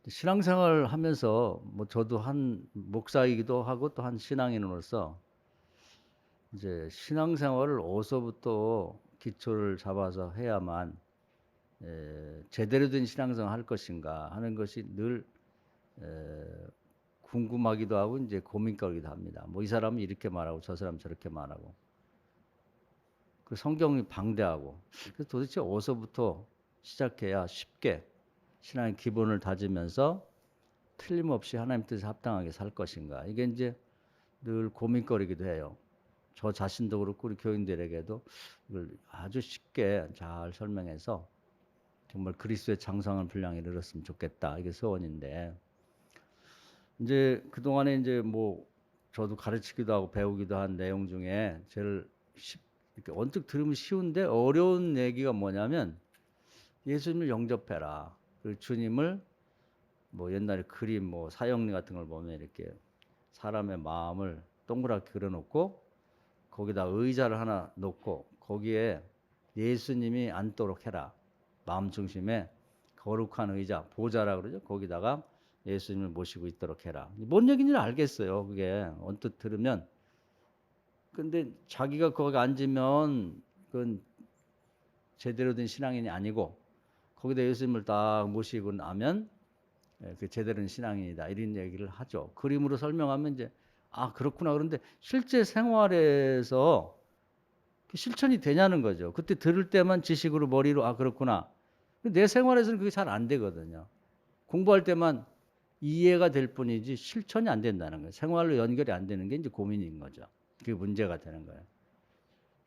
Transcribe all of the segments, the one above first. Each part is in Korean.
신앙생활 하면서 뭐 저도 한 목사이기도 하고 또 한 신앙인으로서 이제 신앙생활을 어디서부터 기초를 잡아서 해야만 제대로 된 신앙생활을 할 것인가 하는 것이 늘 에, 궁금하기도 하고 이제 고민거리기도 합니다. 뭐 이 사람은 이렇게 말하고 저 사람은 저렇게 말하고 그 성경이 방대하고 그래서 도대체 어디서부터 시작해야 쉽게 신앙의 기본을 다지면서 틀림없이 하나님 뜻에 합당하게 살 것인가. 이게 이제 늘 고민거리기도 해요. 저 자신도 그렇고 우리 교인들에게도 이걸 아주 쉽게 잘 설명해서 정말 그리스도의 장성한 분량에 이르렀으면 좋겠다. 이게 소원인데 이제 그동안에 이제 뭐 저도 가르치기도 하고 배우기도 한 내용 중에 제일 이렇게 언뜻 들으면 쉬운데 어려운 얘기가 뭐냐면 예수님을 영접해라. 그리고 주님을 뭐 옛날에 그림 뭐 사형리 같은 걸 보면 이렇게 사람의 마음을 동그랗게 그려놓고 거기다 의자를 하나 놓고 거기에 예수님이 앉도록 해라. 마음 중심에 거룩한 의자, 보좌라 그러죠. 거기다가 예수님을 모시고 있도록 해라. 뭔 얘기인지 알겠어요. 그게 언뜻 들으면. 근데 자기가 거기 앉으면 그건 제대로 된 신앙인이 아니고 거기다 예수님을 딱 모시고 나면 그 제대로 된 신앙인이다. 이런 얘기를 하죠. 그림으로 설명하면 이제 아 그렇구나. 그런데 실제 생활에서 실천이 되냐는 거죠. 그때 들을 때만 지식으로 머리로 아 그렇구나. 내 생활에서는 그게 잘 안 되거든요. 공부할 때만 이해가 될 뿐이지 실천이 안 된다는 거예요. 생활로 연결이 안 되는 게 이제 고민인 거죠. 그게 문제가 되는 거예요.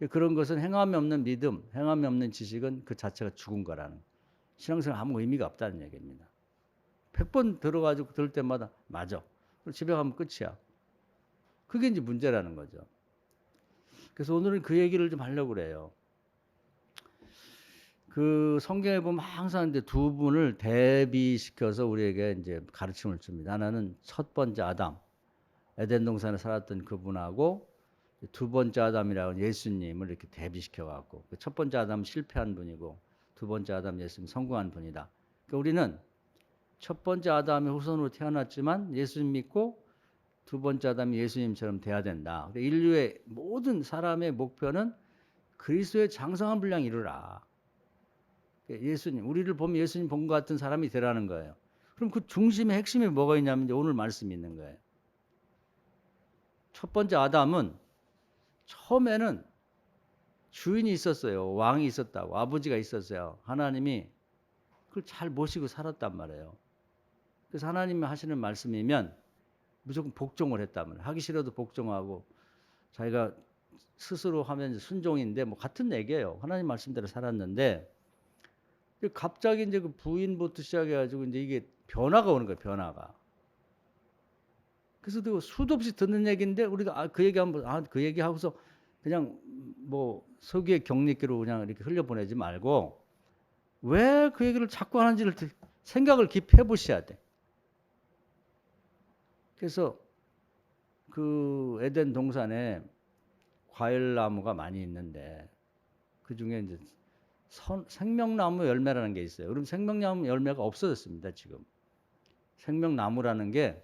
그런 것은 행함이 없는 믿음, 행함이 없는 지식은 그 자체가 죽은 거라는 신앙생활 아무 의미가 없다는 얘기입니다. 100번 들어가지고 들을 때마다 맞아. 그리고 집에 가면 끝이야. 그게 이제 문제라는 거죠. 그래서 오늘은 그 얘기를 좀 하려고 그래요. 그 성경에 보면 항상 이제 두 분을 대비시켜서 우리에게 이제 가르침을 줍니다. 하나는 첫 번째 아담, 에덴 동산에 살았던 그분하고 두 번째 아담이라고 예수님을 이렇게 대비시켜 갖고 첫 번째 아담 실패한 분이고 두 번째 아담 예수님 성공한 분이다. 그러니까 우리는 첫 번째 아담의 후손으로 태어났지만 예수님 믿고 두 번째 아담이 예수님처럼 돼야 된다. 그러니까 인류의 모든 사람의 목표는 그리스도의 장성한 분량에 이르라. 예수님, 우리를 보면 예수님 본 것 같은 사람이 되라는 거예요. 그럼 그 중심의 핵심에 뭐가 있냐면 이제 오늘 말씀이 있는 거예요. 첫 번째 아담은 처음에는 주인이 있었어요. 왕이 있었다고. 아버지가 있었어요. 하나님이 그걸 잘 모시고 살았단 말이에요. 그래서 하나님이 하시는 말씀이면 무조건 복종을 했단 말이에요. 하기 싫어도 복종하고 자기가 스스로 하면 순종인데 뭐 같은 얘기예요. 하나님 말씀대로 살았는데 갑자기 이제 그 부인부터 시작해가지고 이제 이게 변화가 오는 거예요. 변화가. 그래서 또 수도 없이 듣는 얘기인데 우리가 그 얘기 한번 그 얘기 하고서 그냥 뭐 서기의 격리기로 그냥 이렇게 흘려보내지 말고 왜 그 얘기를 자꾸 하는지를 생각을 깊이 해보셔야 돼. 그래서 그 에덴 동산에 과일나무가 많이 있는데 그 중에 이제 생명나무 열매라는 게 있어요. 그럼 생명나무 열매가 없어졌습니다. 지금 생명나무라는 게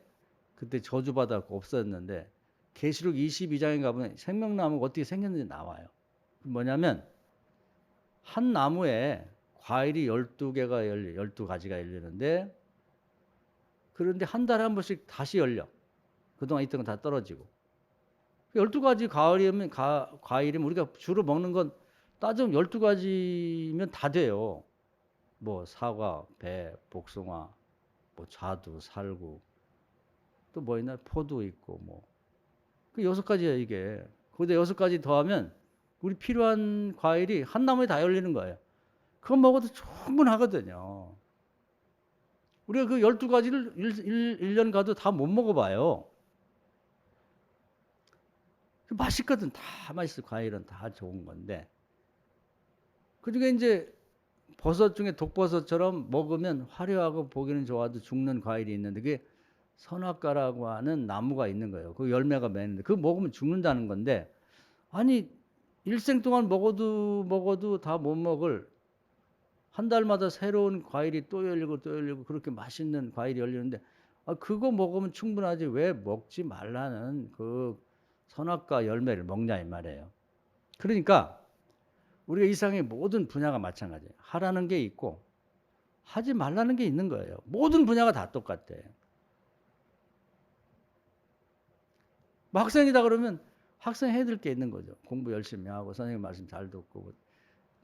그때 저주받았고 없어졌는데 계시록 22장에 가보면 생명나무가 어떻게 생겼는지 나와요. 뭐냐면 한 나무에 과일이 12개가 열려 12가지가 열리는데 그런데 한 달에 한 번씩 다시 열려. 그동안 있던 건 다 떨어지고. 12가지 과일이면 우리가 주로 먹는 건 따지면 12가지면 다 돼요. 뭐 사과, 배, 복숭아, 뭐 자두, 살구, 또 뭐 있나? 포도 있고 뭐. 그 6가지야 이게. 거기다 6가지 더하면 우리 필요한 과일이 한 나무에 다 열리는 거예요. 그거 먹어도 충분하거든요. 우리가 그 12가지를 1년 가도 다 못 먹어봐요. 맛있거든. 다 맛있어. 과일은 다 좋은 건데. 그 중에 이제 버섯 중에 독버섯처럼 먹으면 화려하고 보기는 좋아도 죽는 과일이 있는데 그게 선악과라고 하는 나무가 있는 거예요. 그 열매가 맺는데 그거 먹으면 죽는다는 건데 아니 일생 동안 먹어도 다 못 먹을 한 달마다 새로운 과일이 또 열리고 또 열리고 그렇게 맛있는 과일이 열리는데 그거 먹으면 충분하지 왜 먹지 말라는 그 선악과 열매를 먹냐 이 말이에요. 그러니까 우리가 이 세상의 모든 분야가 마찬가지예요. 하라는 게 있고 하지 말라는 게 있는 거예요. 모든 분야가 다 똑같대. 뭐 학생이다 그러면 학생 해야 될 게 있는 거죠. 공부 열심히 하고 선생님 말씀 잘 듣고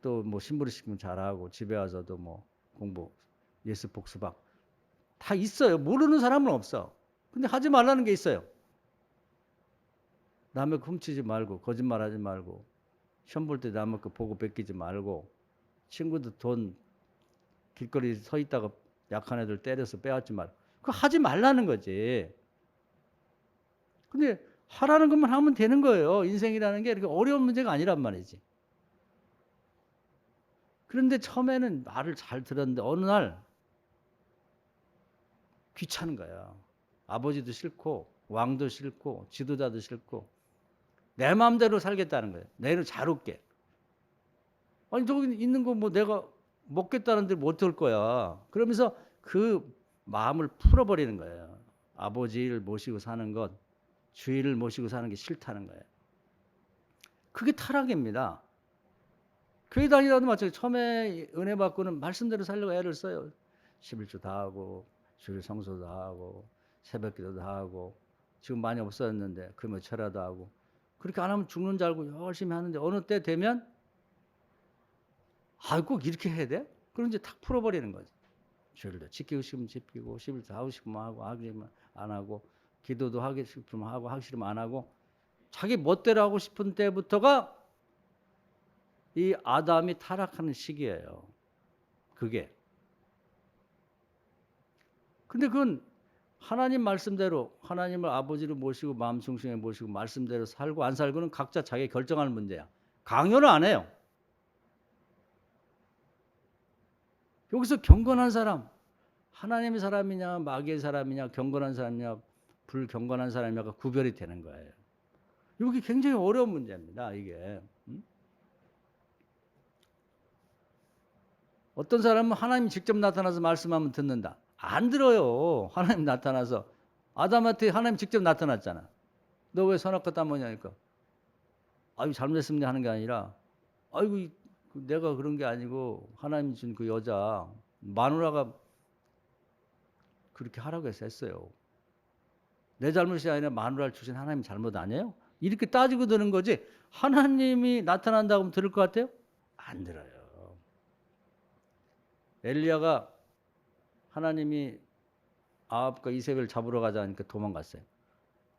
또 뭐 신부를 시키면 잘하고 집에 와서도 뭐 공부 예습 복습학 다 있어요. 모르는 사람은 없어. 근데 하지 말라는 게 있어요. 남의 거 훔치지 말고 거짓말하지 말고 시험 볼 때 남의 거 보고 베끼지 말고 친구들 돈 길거리 서 있다가 약한 애들 때려서 빼앗지 말고 그거 하지 말라는 거지. 근데 하라는 것만 하면 되는 거예요. 인생이라는 게 이렇게 어려운 문제가 아니란 말이지. 그런데 처음에는 말을 잘 들었는데 어느 날 귀찮은 거야. 아버지도 싫고 왕도 싫고 지도자도 싫고 내 마음대로 살겠다는 거예요. 내를 잘 웃게. 아니 저기 있는 거 뭐 내가 먹겠다는데 못 올 거야. 그러면서 그 마음을 풀어버리는 거예요. 아버지를 모시고 사는 것, 주의를 모시고 사는 게 싫다는 거예요. 그게 타락입니다. 교회 다니다도 마찬가지. 처음에 은혜 받고는 말씀대로 살려고 애를 써요. 11조 다 하고 주일 성소도 하고 새벽기도도 다 하고 지금 많이 없어졌는데 그러면 철야도 하고 그렇게 안 하면 죽는 줄 알고 열심히 하는데 어느 때 되면 꼭 이렇게 해야 돼? 그럼 이제 탁 풀어버리는 거지. 주일도 지키고 싶으면 지키고 11조 하고 싶으면 하고 하기 싫으면 안 하고 기도도 하기 싶으면 하고 하기 싫으면 안 하고 자기 멋대로 하고 싶은 때부터가 이 아담이 타락하는 시기예요. 그게. 근데 그건 하나님 말씀대로 하나님을 아버지로 모시고 마음 중심에 모시고 말씀대로 살고 안 살고는 각자 자기 결정하는 문제야. 강요는 안 해요. 여기서 경건한 사람, 하나님의 사람이냐 마귀의 사람이냐 경건한 사람이냐 불경건한 사람이냐가 구별이 되는 거예요. 이게 굉장히 어려운 문제입니다. 이게. 어떤 사람은 하나님이 직접 나타나서 말씀하면 듣는다. 안 들어요. 하나님 나타나서. 아담한테 하나님 직접 나타났잖아. 너 왜 선악과 따먹냐니까. 아유 잘못했습니다 하는 게 아니라 아이고 내가 그런 게 아니고 하나님 준 그 여자 마누라가 그렇게 하라고 해서 했어요. 내 잘못이 아니라 마누라를 주신 하나님 잘못 아니에요? 이렇게 따지고 드는 거지 하나님이 나타난다고 하면 들을 것 같아요? 안 들어요. 엘리야가 하나님이 아합과 이세벨 잡으러 가자 하니까 도망갔어요.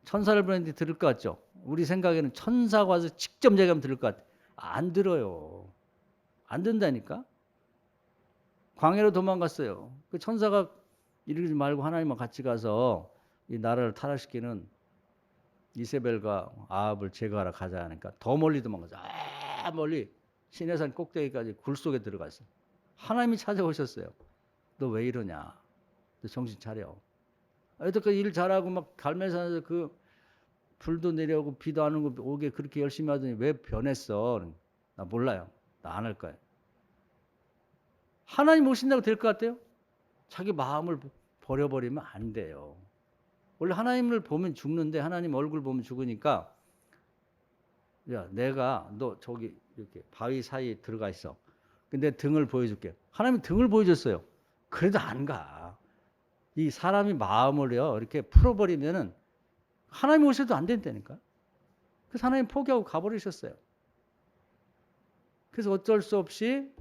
천사를 보냈는데 들을 것 같죠? 우리 생각에는 천사가 와서 직접 얘기하면 들을 것 같아. 안 들어요. 안 된다니까? 광야로 도망갔어요. 그 천사가 이러지 말고 하나님과 같이 가서 이 나라를 타락시키는 이세벨과 아합을 제거하러 가자 하니까 더 멀리 도망가서 멀리 시내산 꼭대기까지 굴 속에 들어갔어요. 하나님이 찾아오셨어요. 너 왜 이러냐? 너 정신 차려. 여태까지 일 잘하고 막 갈매산에서 그 불도 내려오고 비도 안 오고 오게 그렇게 열심히 하더니 왜 변했어? 나 몰라요. 나 안 할 거야. 하나님 오신다고 될 것 같아요? 자기 마음을 버려버리면 안 돼요. 원래 하나님을 보면 죽는데 하나님 얼굴 보면 죽으니까 야 내가 너 저기 이렇게 바위 사이에 들어가 있어. 근데 등을 보여줄게. 하나님이 등을 보여줬어요. 그래도 안 가. 이 사람이 마음을요 이렇게 풀어버리면은 하나님 오셔도 안 된다니까. 그래서 하나님 포기하고 가버리셨어요. 그래서 어쩔 수 없이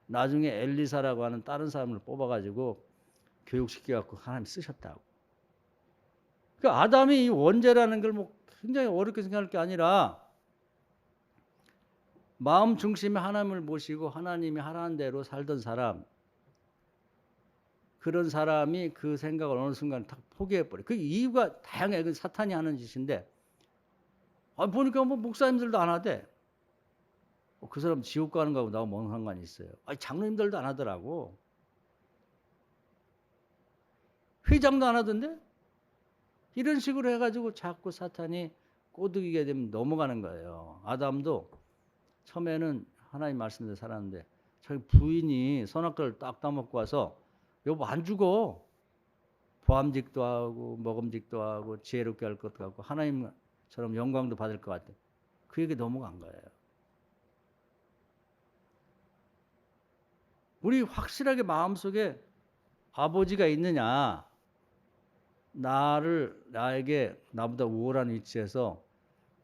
나중에 엘리사라고 하는 다른 사람을 뽑아가지고 교육시켜갖고 하나님 쓰셨다고. 그러니까 아담이 이 원죄라는 걸 뭐 굉장히 어렵게 생각할 게 아니라 마음 중심에 하나님을 모시고 하나님이 하라는 대로 살던 사람, 그런 사람이 그 생각을 어느 순간 다 포기해버려. 그 이유가 다양해. 그 사탄이 하는 짓인데, 보니까 뭐 목사님들도 안 하대. 그 사람 지옥 가는 거하고 나하고 뭔 상관이 있어요. 장로님들도 안 하더라고. 회장도 안 하던데? 이런 식으로 해가지고 자꾸 사탄이 꼬드기게 되면 넘어가는 거예요. 아담도 처음에는 하나님 말씀대로 살았는데 자기 부인이 선악과를 딱 따먹고 와서 여보 안 죽어. 보암직도 하고 먹음직도 하고 지혜롭게 할 것 같고 하나님처럼 영광도 받을 것 같아. 그 얘기 넘어간 거예요. 우리 확실하게 마음속에 아버지가 있느냐, 나에게 나보다 우월한 위치에서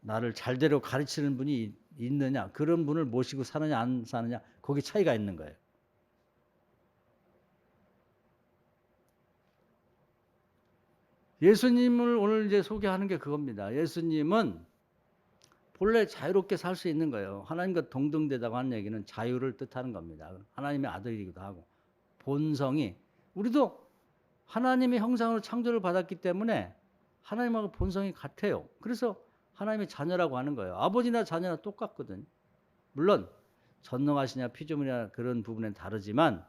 나를 잘대로 가르치는 분이 있느냐, 그런 분을 모시고 사느냐 안 사느냐, 거기 차이가 있는 거예요. 예수님을 오늘 이제 소개하는 게 그겁니다. 예수님은 본래 자유롭게 살 수 있는 거예요. 하나님과 동등되다고 하는 얘기는 자유를 뜻하는 겁니다. 하나님의 아들이기도 하고 본성이, 우리도 하나님의 형상으로 창조를 받았기 때문에 하나님하고 본성이 같아요. 그래서 하나님의 자녀라고 하는 거예요. 아버지나 자녀나 똑같거든요. 물론 전능하시냐 피조물이냐 그런 부분은 다르지만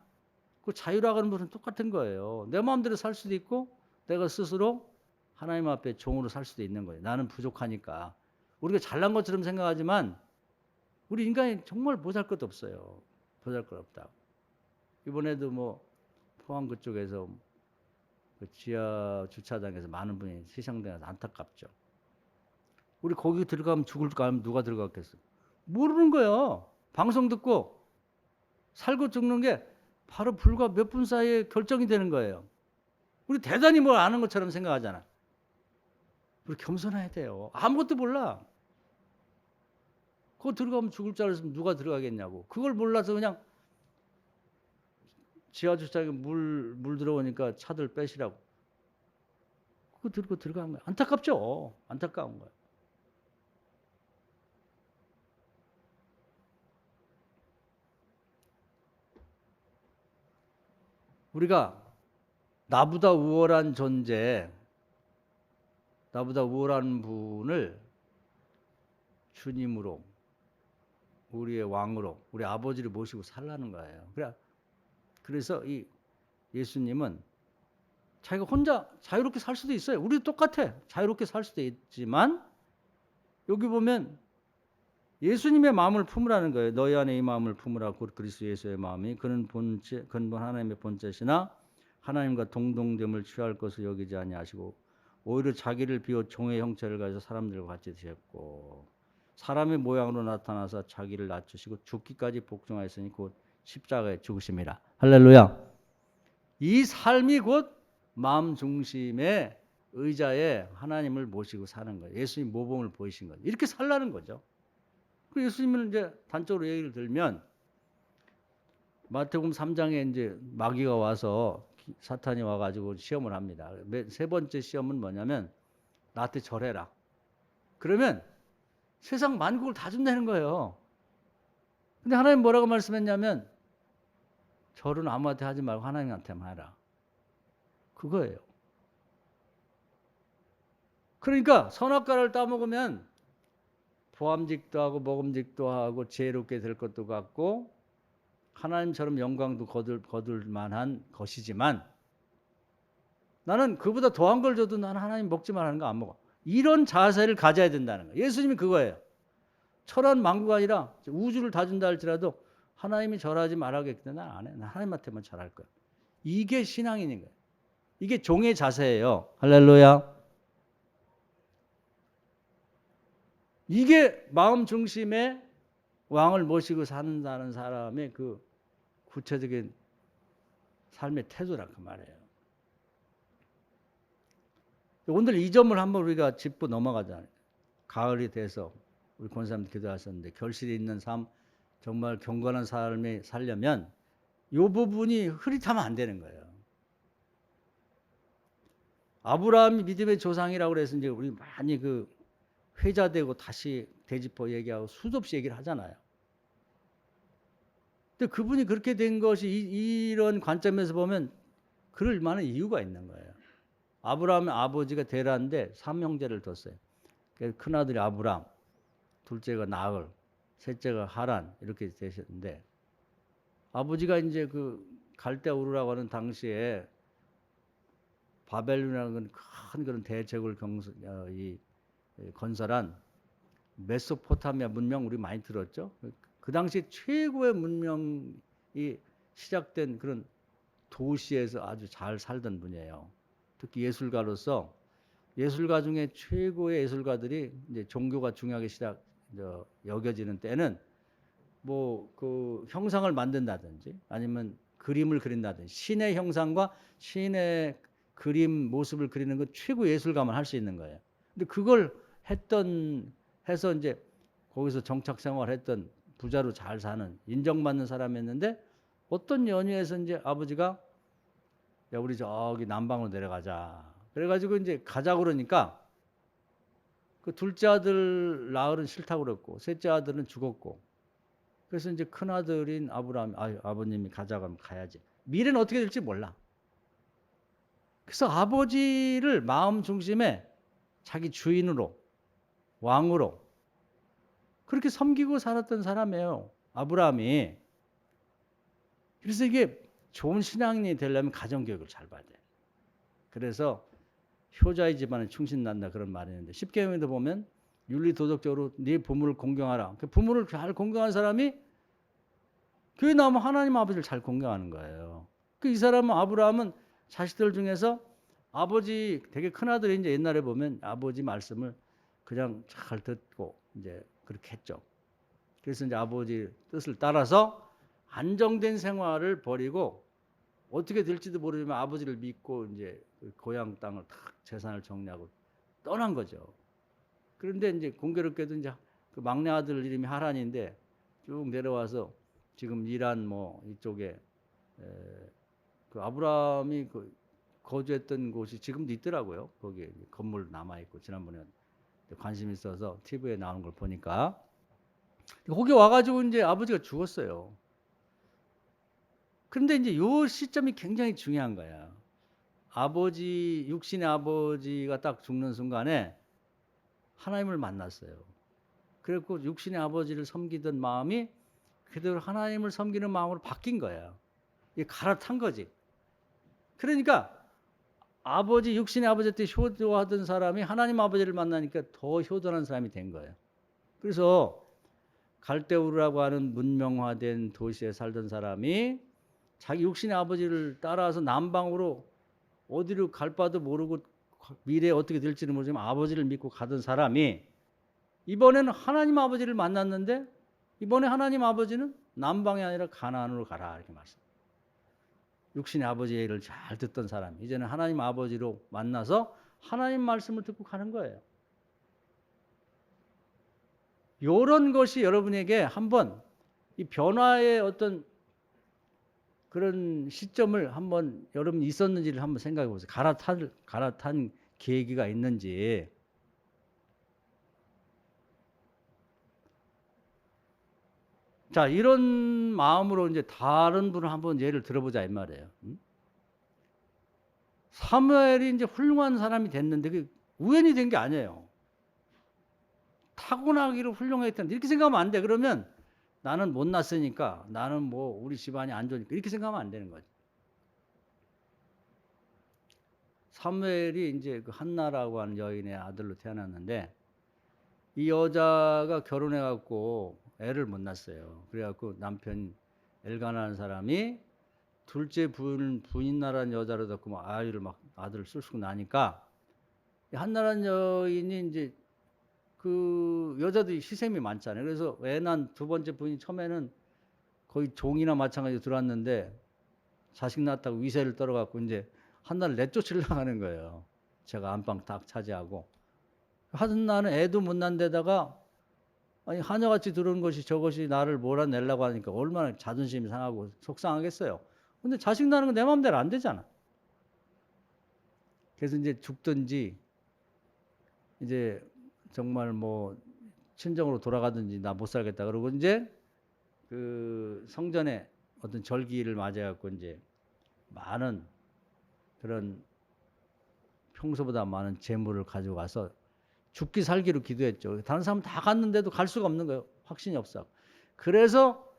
그 자유라고 하는 부분은 똑같은 거예요. 내 마음대로 살 수도 있고 내가 스스로 하나님 앞에 종으로 살 수도 있는 거예요. 나는 부족하니까. 우리가 잘난 것처럼 생각하지만 우리 인간이 정말 보잘 것도 없어요. 보잘 것 없다. 이번에도 뭐 포항 그쪽에서 그 지하 주차장에서 많은 분이 희생돼서 안타깝죠. 우리 거기 들어가면 죽을까 하면 누가 들어갔겠어? 모르는 거예요. 방송 듣고 살고 죽는 게 바로 불과 몇 분 사이에 결정이 되는 거예요. 우리 대단히 뭘 아는 것처럼 생각하잖아. 우리 겸손해야 돼요. 아무것도 몰라. 그거 들어가면 죽을 줄 알았으면 누가 들어가겠냐고. 그걸 몰라서 그냥 지하주차장에 물 들어오니까 차들 빼시라고. 그거 들고 들어간 거야. 안타깝죠. 안타까운 거야. 우리가 나보다 우월한 존재, 나보다 우월한 분을 주님으로, 우리의 왕으로, 우리 아버지를 모시고 살라는 거예요. 그래서 이 예수님은 자기가 혼자 자유롭게 살 수도 있어요. 우리도 똑같아. 자유롭게 살 수도 있지만 여기 보면 예수님의 마음을 품으라는 거예요. 너희 안에 이 마음을 품으라. 곧 그리스도 예수의 마음이 그는 근본 하나님의 본체시나 하나님과 동등됨을 취할 것을 여기지 아니하시고 오히려 자기를 비워 종의 형체를 가지고 사람들과 같이 되셨고 사람의 모양으로 나타나서 자기를 낮추시고 죽기까지 복종하였으니 곧 십자가에 죽으심이라. 할렐루야. 이 삶이 곧 마음 중심의 의자에 하나님을 모시고 사는 거예요. 예수님 모범을 보이신 거예요. 이렇게 살라는 거죠. 예수님은 이제 단적으로 얘기를 들면 마태복음 3장에 이제 마귀가 와서 사탄이 와가지고 시험을 합니다. 세 번째 시험은 뭐냐면 나한테 절해라. 그러면 세상 만국을 다 준다는 거예요. 근데 하나님 뭐라고 말씀했냐면 절은 아무한테 하지 말고 하나님한테만 하라. 그거예요. 그러니까 선악과를 따먹으면 보암직도 하고 먹음직도 하고 지혜롭게 될 것도 같고 하나님처럼 영광도 거둘 만한 것이지만 나는 그보다 더한 걸 줘도 나는 하나님 먹지 말라는 거 안 먹어. 이런 자세를 가져야 된다는 거예요. 예수님이 그거예요. 천한 만구가 아니라 우주를 다 준다 할지라도 하나님이 절하지 말라겠기 때문에 난 안 해. 난 하나님한테만 절할 거야. 이게 신앙인인 거예요. 이게 종의 자세예요. 할렐루야. 이게 마음 중심의 왕을 모시고 사는 사람의 그 구체적인 삶의 태도라 그 말이에요. 오늘 이 점을 한번 우리가 짚고 넘어가잖아요. 가을이 돼서 우리 권사님 기도하셨는데 결실이 있는 삶, 정말 경건한 삶을 살려면 이 부분이 흐릿하면 안 되는 거예요. 아브라함이 믿음의 조상이라고 그래서 이제 우리 많이 그 회자되고 다시 되짚어 얘기하고 수도 없이 얘기를 하잖아요. 근데 그분이 그렇게 된 것이 이런 관점에서 보면 그럴 만한 이유가 있는 거예요. 아브라함의 아버지가 데라인데 3형제를 뒀어요. 큰아들이 아브람, 둘째가 나흘, 셋째가 하란 이렇게 되셨는데 아버지가 이제 그 갈대 우르라고 하는 당시에 바벨론이라는 큰 그런 대제국을 건설한 메소포타미아 문명 우리 많이 들었죠. 그 당시 최고의 문명이 이 시작된 그런 도시에서 아주 잘 살던 분이에요. 특히 예술가로서 예술가 중에 최고의 예술가들이 이제 종교가 중요하게 여겨지는 때는 뭐 그 형상을 만든다든지 아니면 그림을 그린다든지 신의 형상과 신의 그림 모습을 그리는 건 최고 예술가만 할 수 있는 거예요. 근데 그걸 해서 이제 거기서 정착 생활했던 부자로 잘 사는 인정받는 사람이었는데 어떤 연유에서 이제 아버지가 야 우리 저기 남방으로 내려가자. 그래가지고 이제 가자 그러니까 그 둘째 아들 나으른 싫다고 그랬고 셋째 아들은 죽었고 그래서 이제 큰 아들인 아브라함 아버님이 가자고 하면 가야지. 미래는 어떻게 될지 몰라. 그래서 아버지를 마음 중심에 자기 주인으로 왕으로 그렇게 섬기고 살았던 사람이에요. 아브라함이. 그래서 이게 좋은 신앙인이 되려면 가정교육을 잘 받아야 돼. 그래서 효자의 집안에 충신난다 그런 말이 있는데 십계명에도 보면 윤리도덕적으로 네 부모를 공경하라. 그 부모를 잘 공경한 사람이 교회 나오면 하나님 아버지를 잘 공경하는 거예요. 그 이 사람은 아브라함은 자식들 중에서 아버지 되게 큰 아들이 이제 옛날에 보면 아버지 말씀을 그냥 잘 듣고 이제 그렇게 했죠. 그래서 이제 아버지 뜻을 따라서 안정된 생활을 버리고 어떻게 될지도 모르지만 아버지를 믿고 이제 그 고향 땅을 탁 재산을 정리하고 떠난 거죠. 그런데 이제 공교롭게도 이제 그 막내 아들 이름이 하란인데 쭉 내려와서 지금 이란 뭐 이쪽에 그 아브라함이 그 거주했던 곳이 지금도 있더라고요. 거기 건물 남아 있고 지난번에 관심 있어서 TV에 나오는 걸 보니까 거기 와가지고 이제 아버지가 죽었어요. 그런데 이제 요 시점이 굉장히 중요한 거야. 육신의 아버지가 딱 죽는 순간에 하나님을 만났어요. 그래갖고 육신의 아버지를 섬기던 마음이 그대로 하나님을 섬기는 마음으로 바뀐 거예요. 이게 갈아탄 거지. 그러니까 육신의 아버지 때 효도하던 사람이 하나님 아버지를 만나니까 더 효도하는 사람이 된 거예요. 그래서 갈대우르라고 하는 문명화된 도시에 살던 사람이 자기 육신의 아버지를 따라서 남방으로 어디로 갈 바도 모르고 미래에 어떻게 될지는 모르지만 아버지를 믿고 가던 사람이 이번에는 하나님 아버지를 만났는데 이번에 하나님 아버지는 남방이 아니라 가나안으로 가라 이렇게 말씀. 육신의 아버지의 일을 잘 듣던 사람 이제는 하나님 아버지로 만나서 하나님 말씀을 듣고 가는 거예요. 이런 것이 여러분에게 한번 이 변화의 어떤 그런 시점을 한번 여러분이 있었는지를 한번 생각해 보세요. 갈아탄 계기가 있는지. 자, 이런 마음으로 이제 다른 분을 한번 예를 들어보자 이 말이에요. 사무엘이 이제 훌륭한 사람이 됐는데 그 우연히 된 게 아니에요. 타고나기로 훌륭했던 이렇게 생각하면 안 돼. 그러면 나는 못났으니까 나는 뭐 우리 집안이 안 좋으니까 이렇게 생각하면 안 되는 거죠. 사무엘이 이제 그 한나라고 하는 여인의 아들로 태어났는데 이 여자가 결혼해 갖고 애를 못 낳았어요. 그래 갖고 남편 엘가나라는 사람이 둘째 부인나라는 여자를 갖고 막 아들을 쑤시고 나니까 한나라는 여인이 이제 그 여자들이 희생이 많잖아요. 그래서 애 낳은 두 번째 부인이 처음에는 거의 종이나 마찬가지로 들어왔는데 자식 낳았다고 위세를 떨어갖고 이제 한나를 내쫓으려고 하는 거예요. 제가 안방 딱 차지하고. 한나는 애도 못 낳은 데다가 아니 하녀같이 들어온 것이 저것이 나를 몰아내려고 하니까 얼마나 자존심이 상하고 속상하겠어요. 근데 자식 낳는 건 내 마음대로 안 되잖아. 그래서 이제 죽든지 이제 정말 뭐 친정으로 돌아가든지 나 못 살겠다 그러고 이제 그 성전에 어떤 절기를 맞아갖고 이제 많은 그런 평소보다 많은 재물을 가지고 가서 죽기 살기로 기도했죠. 다른 사람 다 갔는데도 갈 수가 없는 거예요. 확신이 없어. 그래서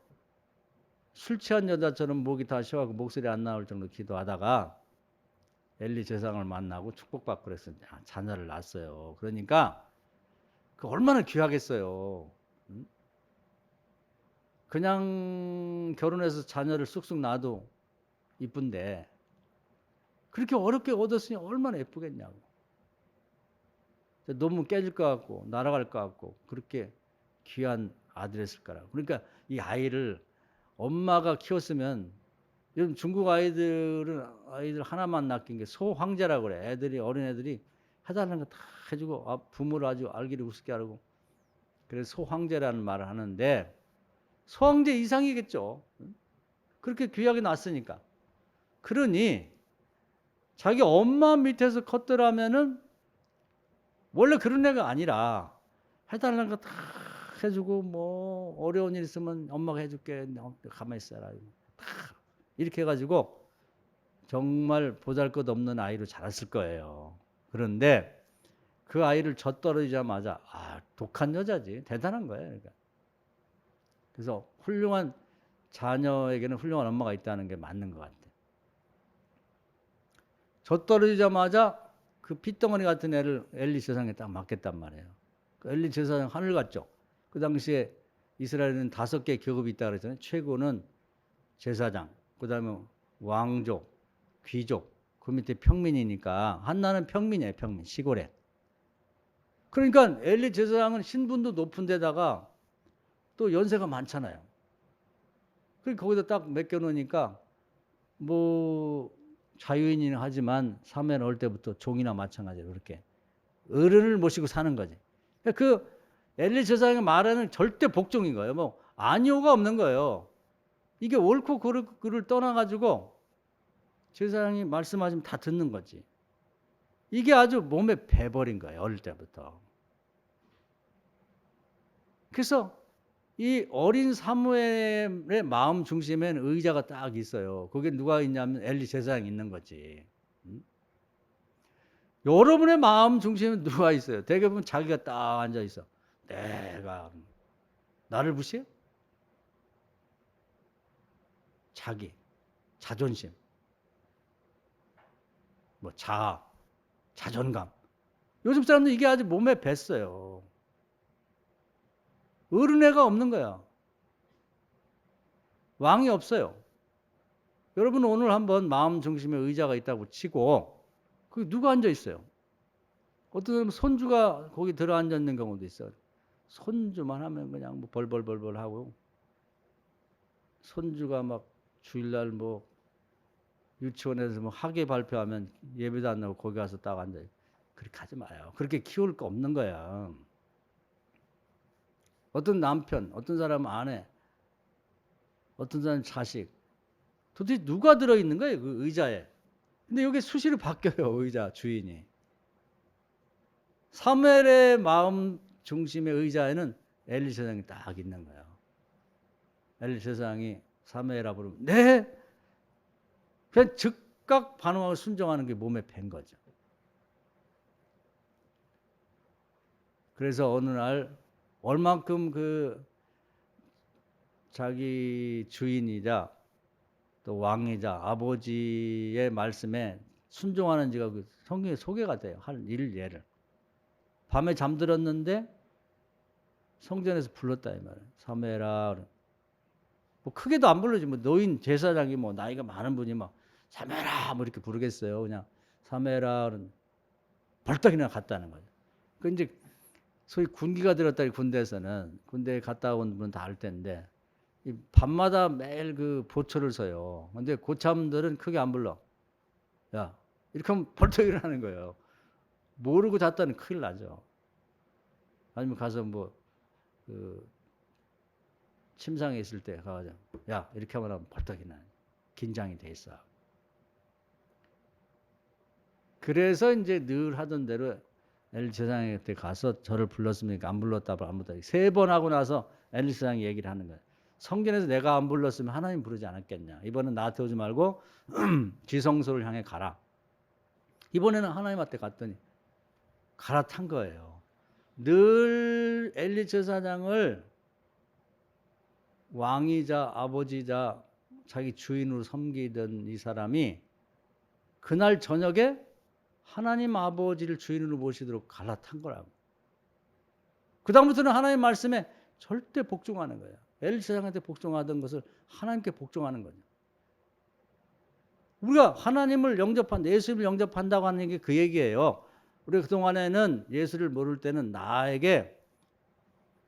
술 취한 여자처럼 목이 다 쉬어가고 목소리 안 나올 정도로 기도하다가 엘리 제사장을 만나고 축복받고 그랬어요. 자녀를 낳았어요. 그러니까 그 얼마나 귀하겠어요. 그냥 결혼해서 자녀를 쑥쑥 낳아도 이쁜데 그렇게 어렵게 얻었으니 얼마나 예쁘겠냐고. 논문 깨질 것 같고 날아갈 것 같고 그렇게 귀한 아들이었을 거라고. 그러니까 이 아이를 엄마가 키웠으면, 요즘 중국 아이들 하나만 낳긴 게 소황제라고 그래. 애들이, 어린 애들이 해달라는 거 다 해주고 부모를 아주 알기를 우습게 하고, 그래서 소황제라는 말을 하는데 소황제 이상이겠죠. 그렇게 귀하게 낳았으니까. 그러니 자기 엄마 밑에서 컸더라면은 원래 그런 애가 아니라 해달라는 거 다 해주고, 뭐 어려운 일 있으면 엄마가 해줄게, 가만히 있어라, 다 이렇게 해가지고 정말 보잘것없는 아이로 자랐을 거예요. 그런데 그 아이를 젖떨어지자마자 독한 여자지, 대단한 거예요. 그러니까. 그래서 훌륭한 자녀에게는 훌륭한 엄마가 있다는 게 맞는 것 같아요. 젖떨어지자마자 그 핏덩어리 같은 애를 엘리 제사장에 딱 맡겼단 말이에요. 그 엘리 제사장 하늘 갔죠. 그 당시에 이스라엘에는 5개 계급이 있다 그랬잖아요. 최고는 제사장, 그 다음에 왕족, 귀족, 그 밑에 평민이니까 한나는 평민이에요. 평민, 시골에. 그러니까 엘리 제사장은 신분도 높은 데다가 또 연세가 많잖아요. 그러니까 거기다 딱 맡겨놓으니까 뭐 자유인이긴 하지만 사무엘 올 때부터 종이나 마찬가지로 그렇게 어른을 모시고 사는 거지. 그 엘리 제사장의 말에는 절대 복종인 거예요. 뭐 아니오가 없는 거예요. 이게 옳고 그를 떠나가지고 제사장이 말씀하시면 다 듣는 거지. 이게 아주 몸에 배버린 거예요. 어릴 때부터. 그래서 이 어린 사무엘의 마음 중심에는 의자가 딱 있어요. 그게 누가 있냐면 엘리 제사장이 있는 거지. 여러분의 마음 중심에 누가 있어요? 대부분 자기가 딱 앉아 있어. 내가 나를 무시해? 자기, 자존심, 뭐 자존감. 요즘 사람들 이게 아주 몸에 뱄어요. 어른애가 없는 거야. 왕이 없어요. 여러분 오늘 한번 마음 중심에 의자가 있다고 치고 거기 누가 앉아 있어요? 어떤 사람은 손주가 거기 들어 앉아 있는 경우도 있어요. 손주만 하면 그냥 뭐 벌벌벌벌 하고, 손주가 막 주일날 뭐 유치원에서 뭐 학예 발표하면 예배도 안 나고 거기 가서 딱 앉아. 그렇게 하지 마요. 그렇게 키울 거 없는 거야. 어떤 남편, 어떤 사람은 아내, 어떤 사람은 자식. 도대체 누가 들어있는 거예요, 그 의자에? 근데 여기 수시로 바뀌어요, 의자 주인이. 사무엘의 마음 중심의 의자에는 엘리 제사장이 딱 있는 거예요. 엘리 제사장이 사무엘아 부르면 네! 그냥 즉각 반응하고 순종하는 게 몸에 밴 거죠. 그래서 어느 날 얼만큼 그 자기 주인이자 또 왕이자 아버지의 말씀에 순종하는지가 그 성경에 소개가 돼요. 한 일례를. 밤에 잠들었는데 성전에서 불렀다 이 말이에요. 사무엘아. 뭐 크게도 안 부르지. 뭐 노인 제사장이 뭐 나이가 많은 분이 막 사무엘아 뭐 이렇게 부르겠어요. 그냥 사무엘아 벌떡이나 갔다는 거죠. 그 이제 소위 군기가 들었다, 군대에서는. 군대에 갔다 온 분은 다 알 텐데 밤마다 매일 그 보초를 서요. 근데 고참들은 크게 안 불러. 야, 이렇게 하면 벌떡 일어나는 거예요. 모르고 잤다는 큰일 나죠. 아니면 가서 뭐 그 침상에 있을 때 가가지고 야, 이렇게 하면 벌떡 일어나. 긴장이 돼 있어. 그래서 이제 늘 하던 대로 엘리 제사장한테 가서 저를 불렀습니까? 안 불렀다, 안 불렀다. 3번 하고 나서 엘리 제사장이 얘기를 하는 거예요. 성전에서 내가 안 불렀으면 하나님 부르지 않았겠냐. 이번엔 나한테 오지 말고 지성소를 향해 가라. 이번에는 하나님한테 갔더니 갈아탄 거예요. 늘 엘리 제사장을 왕이자 아버지자 자기 주인으로 섬기던 이 사람이 그날 저녁에 하나님 아버지를 주인으로 모시도록 갈아탄 거라고. 그 다음부터는 하나님 말씀에 절대 복종하는 거예요. 엘리 제사장한테 복종하던 것을 하나님께 복종하는 거죠. 우리가 하나님을 영접한다, 예수를 영접한다고 하는 게 그 얘기예요. 우리가 그동안에는 예수를 모를 때는 나에게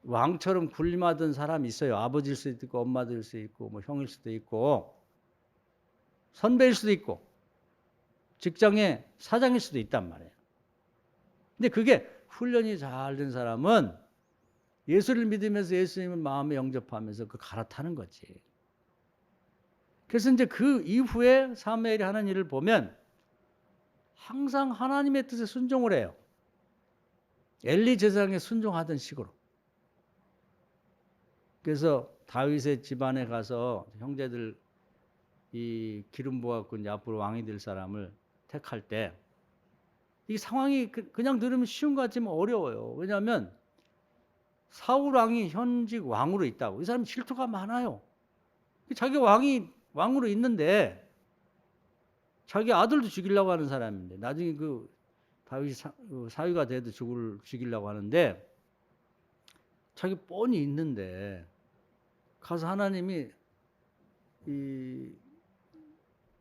왕처럼 군림하던 사람이 있어요. 아버지일 수도 있고 엄마일 수도 있고 뭐 형일 수도 있고 선배일 수도 있고 직장의 사장일 수도 있단 말이에요. 근데 그게 훈련이 잘 된 사람은 예수를 믿으면서 예수님을 마음에 영접하면서 그 갈아타는 거지. 그래서 이제 그 이후에 사무엘이 하는 일을 보면 항상 하나님의 뜻에 순종을 해요. 엘리 제사장에 순종하던 식으로. 그래서 다윗의 집안에 가서 형제들 이 기름 부어갖고 이제 앞으로 왕이 될 사람을 택할 때 이 상황이 그냥 들으면 쉬운 것 같지만 어려워요. 왜냐하면 사울 왕이 현직 왕으로 있다고. 이 사람 질투가 많아요. 자기 왕이 왕으로 있는데 자기 아들도 죽이려고 하는 사람인데 나중에 그 다윗이 사위가 돼도 죽이려고 하는데 자기 뻔히 있는데 가서 하나님이 이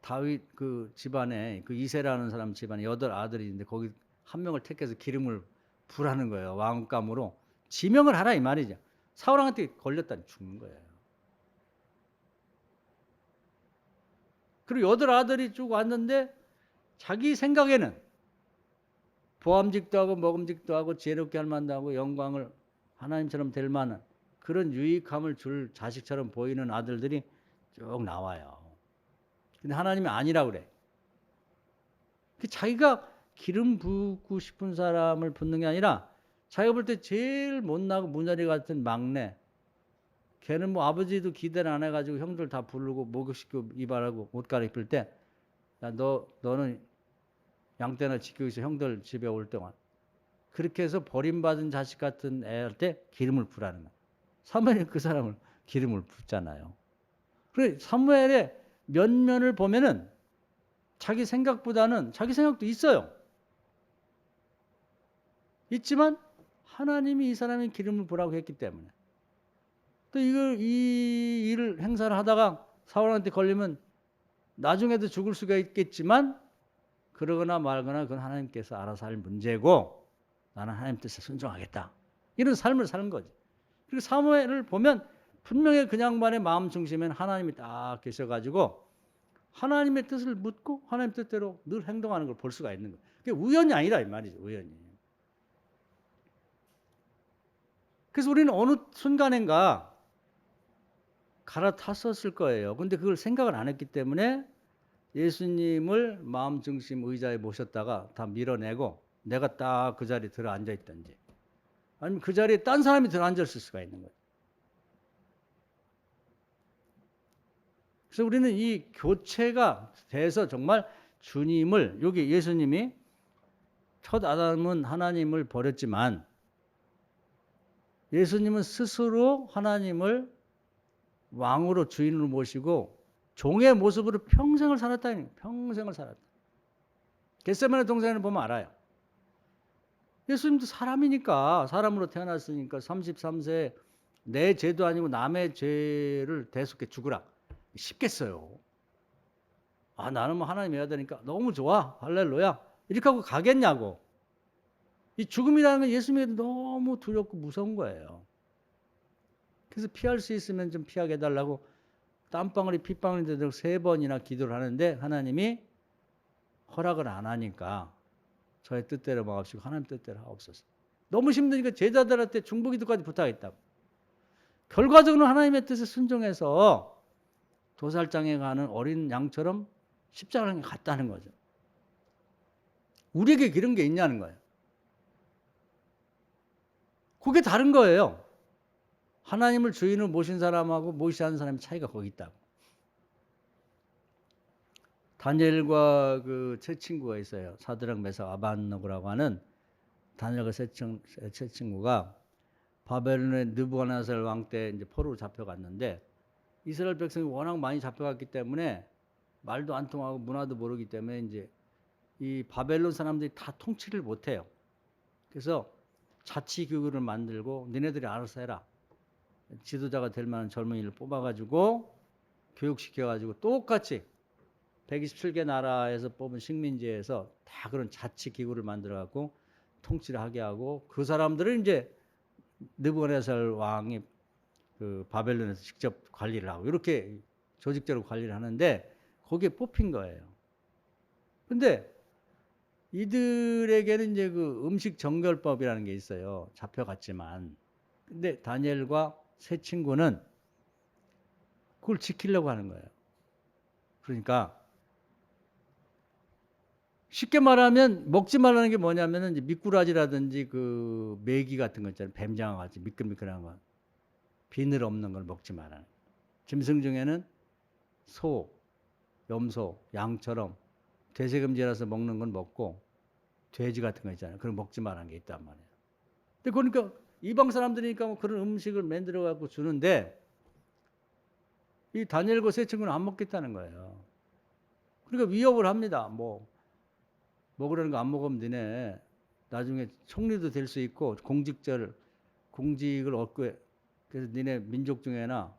다윗 그 집안에 그 이세라는 사람 집안에 8아들이 있는데 거기 한 명을 택해서 기름을 부라는 거예요. 왕감으로 지명을 하라 이 말이죠. 사울왕한테 걸렸다니 죽는 거예요. 그리고 8아들이 쭉 왔는데 자기 생각에는 보암직도 하고 먹음직도 하고 지혜롭게 할 만도 하고 영광을 하나님처럼 될 만한 그런 유익함을 줄 자식처럼 보이는 아들들이 쭉 나와요. 근데 하나님이 아니라고 그래. 자기가 기름 붓고 싶은 사람을 붓는 게 아니라 자기가 볼 때 제일 못나고 무자리 같은 막내. 걔는 뭐 아버지도 기대를 안 해가지고 형들 다 부르고 목욕시키고 이발하고 옷 갈아입힐 때 야, 너는 양떼나 지키고 있어 형들 집에 올 동안. 그렇게 해서 버림받은 자식 같은 애한테 기름을 부라는 거야. 사무엘이 그 사람을 기름을 붓잖아요. 그래 사무엘의 면면을 보면은 자기 생각보다는 자기 생각도 있어요. 있지만 하나님이 이 사람의 기름을 부라고 했기 때문에 또 이 일을 행사를 하다가 사울한테 걸리면 나중에도 죽을 수가 있겠지만 그러거나 말거나 그건 하나님께서 알아서 할 문제고 나는 하나님 뜻에 순종하겠다. 이런 삶을 사는 거지. 그리고 사무엘을 보면 분명히 그 양반의 마음 중심에는 하나님이 딱 계셔가지고 하나님의 뜻을 묻고 하나님 뜻대로 늘 행동하는 걸 볼 수가 있는 거예요. 그게 우연이 아니라 이 말이죠. 우연이. 그래서 우리는 어느 순간인가 갈아탔었을 거예요. 근데 그걸 생각을 안 했기 때문에 예수님을 마음 중심 의자에 모셨다가 다 밀어내고 내가 딱 그 자리에 들어 앉아 있든지 아니면 그 자리에 딴 사람이 들어 앉았을 수가 있는 거예요. 그래서 우리는 이 교체가 돼서 정말 주님을 여기 예수님이 첫 아담은 하나님을 버렸지만 예수님은 스스로 하나님을 왕으로 주인으로 모시고 종의 모습으로 평생을 살았다. 평생을 살았다. 겟세마네 동산을 보면 알아요. 예수님도 사람이니까 사람으로 태어났으니까 33세 내 죄도 아니고 남의 죄를 대속해 죽으라. 쉽겠어요. 아 나는 뭐 하나님 해야 되니까 너무 좋아. 할렐루야. 이렇게 하고 가겠냐고. 이 죽음이라는 건 예수님에게 너무 두렵고 무서운 거예요. 그래서 피할 수 있으면 좀 피하게 해달라고 땀방울이 핏방울이 되도록 3번이나 기도를 하는데 하나님이 허락을 안 하니까 저의 뜻대로 마옵시고 하나님 뜻대로 하옵소서. 너무 힘드니까 제자들한테 중보기도까지 부탁했다고. 결과적으로 하나님의 뜻에 순종해서 도살장에 가는 어린 양처럼 십자가를 갔다는 거죠. 우리에게 그런 게 있냐는 거예요. 그게 다른 거예요. 하나님을 주인으로 모신 사람하고 모시지 않은 사람의 차이가 거기 있다고. 다니엘과 그 세 친구가 있어요. 사드락 메삭 아벤노고라고 하는 다니엘과 세 친구가 바벨론의 느부갓네살 왕 때 이제 포로로 잡혀갔는데 이스라엘 백성이 워낙 많이 잡혀갔기 때문에 말도 안 통하고 문화도 모르기 때문에 이제 이 바벨론 사람들이 다 통치를 못해요. 그래서 자치 교구를 만들고 너네들이 알아서 해라. 지도자가 될 만한 젊은이를 뽑아가지고 교육시켜가지고 똑같이 127개 나라에서 뽑은 식민지에서 다 그런 자치기구를 만들어갖고 통치를 하게 하고 그 사람들을 이제 느부갓네살 왕이 그 바벨론에서 직접 관리를 하고 이렇게 조직적으로 관리를 하는데 거기에 뽑힌 거예요. 근데 이들에게는 이제 그 음식 정결법이라는 게 있어요. 잡혀갔지만. 근데 다니엘과 세 친구는 그걸 지키려고 하는 거예요. 그러니까 쉽게 말하면 먹지 말라는 게 뭐냐면은 이제 미꾸라지라든지 그 메기 같은 거 있잖아요. 뱀장어 같이 미끌미끌한 거. 비늘 없는 걸 먹지 말라는. 짐승 중에는 소, 염소, 양처럼 돼지금지라서 먹는 건 먹고 돼지 같은 거 있잖아요. 그런 먹지 말라는 게 있단 말이에요. 근데 그러니까 이방 사람들이니까 뭐 그런 음식을 만들어 갖고 주는데 이 다니엘과 세 친구는 안 먹겠다는 거예요. 그러니까 위협을 합니다. 뭐 먹으라는 거 안 먹으면 니네 나중에 총리도 될 수 있고 공직을 얻고 그래서 니네 민족 중에나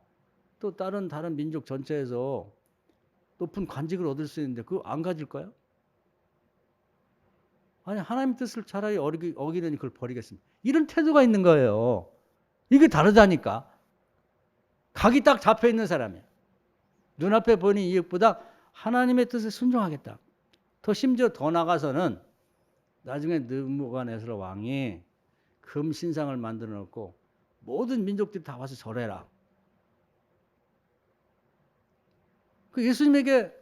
또 다른 민족 전체에서 높은 관직을 얻을 수 있는데 그거 안 가질 거야? 아니 하나님 뜻을 차라리 어기느니 그걸 버리겠습니다. 이런 태도가 있는 거예요. 이게 다르다니까. 각이 딱 잡혀 있는 사람이야. 눈앞에 보이는 이익보다 하나님의 뜻에 순종하겠다. 더 심지어 더 나가서는 나중에 느부갓네살 왕이 금 신상을 만들어 놓고 모든 민족들이 다 와서 절해라. 그 예수님에게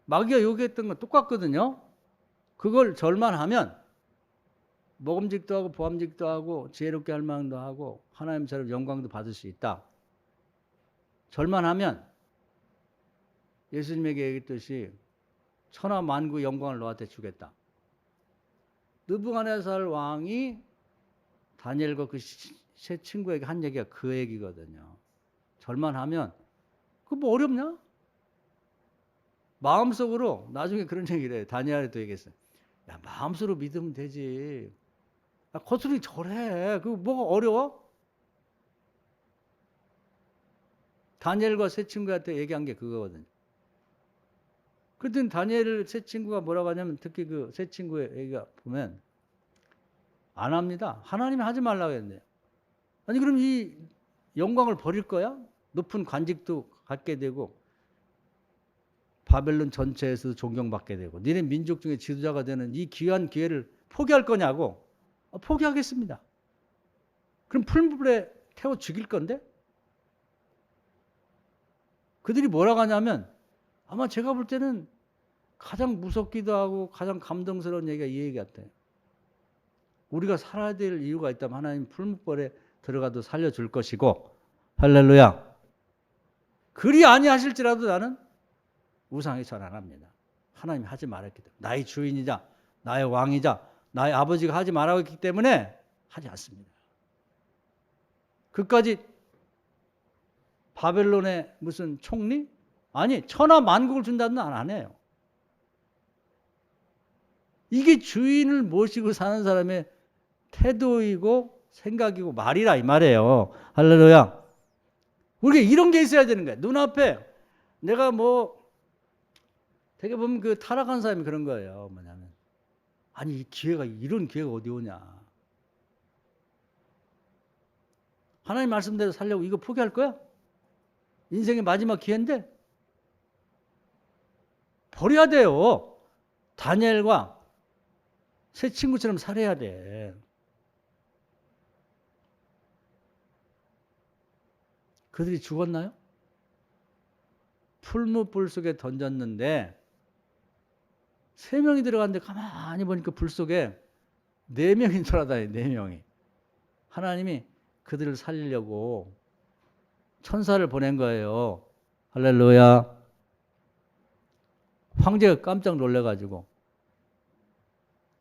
마귀가 요구했던 건 똑같거든요. 그걸 절만 하면 먹음직도 하고 보암직도 하고 지혜롭게 할 만도 하고 하나님처럼 영광도 받을 수 있다. 절만 하면 예수님에게 얘기했듯이 천하 만국 영광을 너한테 주겠다. 느부갓네살 왕이 다니엘과 그 세 친구에게 한 얘기가 그 얘기거든요. 절만 하면 그거 뭐 어렵냐? 마음속으로 나중에 그런 얘기를 해요. 다니엘도 얘기했어요. 야, 마음속으로 믿으면 되지. 야, 겉으로 절해. 그거 뭐가 어려워? 다니엘과 세 친구한테 얘기한 게 그거거든요. 그랬더니 다니엘 세 친구가 뭐라고 하냐면 특히 그 세 친구의 얘기가 보면 안 합니다. 하나님이 하지 말라고 했는데요. 아니 그럼 이 영광을 버릴 거야? 높은 관직도 갖게 되고 바벨론 전체에서도 존경받게 되고 니네 민족 중에 지도자가 되는 이 귀한 기회를 포기할 거냐고. 포기하겠습니다. 그럼 풀물에 태워 죽일 건데? 그들이 뭐라고 하냐면 아마 제가 볼 때는 가장 무섭기도 하고 가장 감동스러운 얘기가 이 얘기 같아요. 우리가 살아야 될 이유가 있다면 하나님 풀무벌에 들어가도 살려줄 것이고 할렐루야. 그리 아니하실지라도 나는 우상에 절 안 합니다. 하나님이 하지 말았기 때문에 나의 주인이자 나의 왕이자 나의 아버지가 하지 말라고 했기 때문에 하지 않습니다. 그까지 바벨론의 무슨 총리? 아니 천하 만국을 준다는 안 해요. 이게 주인을 모시고 사는 사람의 태도이고 생각이고 말이라 이 말이에요. 할렐루야. 우리가 이런 게 있어야 되는 거야. 눈앞에 내가 뭐 되게 보면 그 타락한 사람이 그런 거예요. 뭐냐면 아니 이 기회가 이런 기회가 어디 오냐. 하나님 말씀대로 살려고 이거 포기할 거야? 인생의 마지막 기회인데 버려야 돼요. 다니엘과 새 친구처럼 살아야 돼. 그들이 죽었나요? 풀무불 속에 던졌는데 3명이 들어갔는데 가만히 보니까 불 속에 4명이 돌아다녀요. 4명이. 하나님이 그들을 살리려고 천사를 보낸 거예요. 할렐루야. 황제가 깜짝 놀래가지고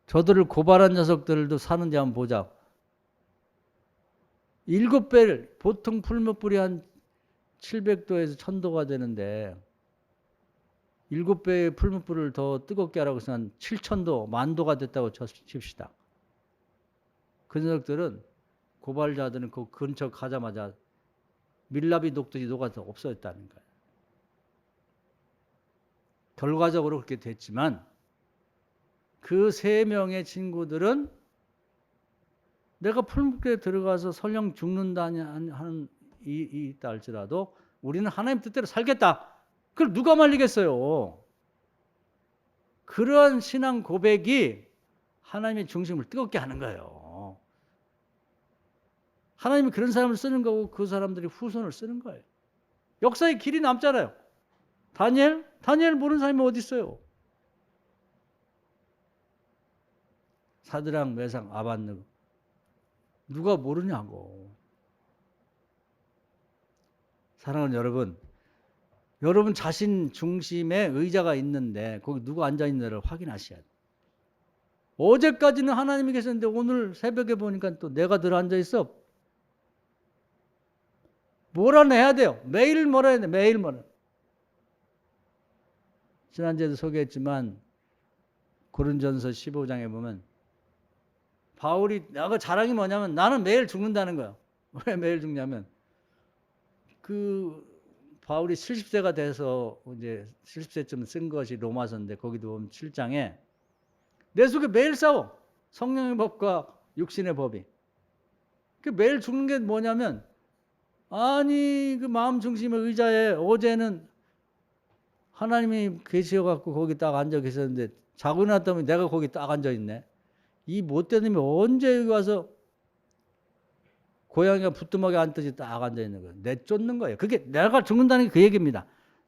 저들을 고발한 녀석들도 사는지 한번 보자. 7배, 보통 풀무불이 한 700도에서 1000도가 되는데 7배의 풀무불을 더 뜨겁게 하라고 해서 한 7000도, 10,000도가 됐다고 칩시다. 그 녀석들은 고발자들은 그 근처 가자마자 밀랍이 녹듯이 녹아서 없어졌다는 거예요. 결과적으로 그렇게 됐지만 그 3명의 친구들은 내가 풀무불에 들어가서 설령 죽는다는 이 있다 할지라도 우리는 하나님 뜻대로 살겠다. 그걸 누가 말리겠어요? 그러한 신앙 고백이 하나님의 중심을 뜨겁게 하는 거예요. 하나님이 그런 사람을 쓰는 거고 그 사람들이 후손을 쓰는 거예요. 역사의 길이 남잖아요. 다니엘 모르는 사람이 어디 있어요? 사드랑 메삭 아벳느고 누가 모르냐고. 사랑하는 여러분 자신 중심에 의자가 있는데 거기 누가 앉아 있는지를 확인하셔야 돼요. 어제까지는 하나님이 계셨는데 오늘 새벽에 보니까 또 내가 들어 앉아 있어. 뭐라는 해야 돼요. 매일 뭐라 해야 돼. 매일 뭐라. 지난주에도 소개했지만 고린전서 15장에 보면 바울이 내가 자랑이 뭐냐면 나는 매일 죽는다는 거야. 왜 매일 죽냐면 그 바울이 70세가 돼서 이제 70세쯤 쓴 것이 로마서인데 거기도 보면 7장에 내 속에 매일 싸워. 성령의 법과 육신의 법이. 그 매일 죽는 게 뭐냐면 아니 그 마음 중심의 의자에 어제는 하나님이 계시어갖고 거기 딱 앉아 계셨는데 자고 일어났더니 내가 거기 딱 앉아 있네. 이 못된 놈이 언제 여기 와서 고양이가 부뚜막에 앉듯이 딱 앉아 있는 거예요. 내쫓는 거예요. 그게 내가 죽는다는 게 그 얘기입니다.